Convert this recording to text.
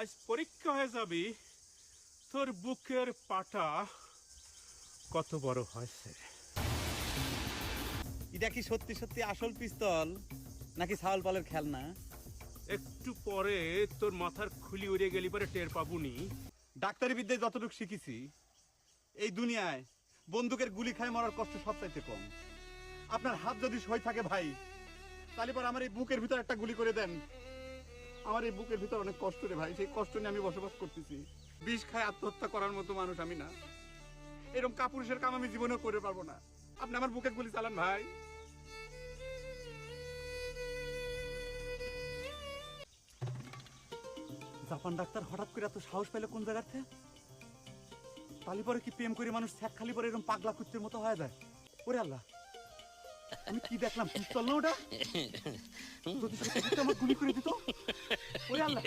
আজ পরীক্ষা হয়ে যাবি তোর বুকের পাটা কত বড় হয়েছে। এটা কি সত্যি সত্যি আসল পিস্তল নাকি ছাগল পালের খেলনা? একটু পরে তোর মাথার খুলি উড়ে গেলি পরে টের পাবুনি। ডাক্তারি বিদ্যায় যতটুকু শিখেছি এই দুনিয়ায় বন্দুকের গুলি খায় মরার কষ্ট সবচাইতে কম। আপনার হাত যদি সই থাকে ভাই, তাহলে পর আমার এই বুকের ভিতর একটা গুলি করে দেন। আমার এই বুকের ভিতর অনেক কষ্ট রে ভাই, সেই কষ্ট নিয়ে আমি বসবাস করতেছি। বিষ খায় আত্মহত্যা করার মতো মানুষ আমি না। এরকম কাপুরুষের কাম আমি জীবনেও করে পারবো না। আপনি আমার বুকের গুলি চালান ভাই। জাপান ডাক্তার হঠাৎ করে এত সাহস পেলে কোন জায়গার থেকে? তালি পরে কি প্রেম করে মানুষ ছ্যাক খালি পরে এরকম পাগলা কুত্তের মতো হয়ে যায়? ওরে আল্লাহ, আমি কি দেখলাম? পিস্তল না ওটা? যদি সত্যি সত্যি আমার গুলি করে দিত? ওরে আল্লাহ,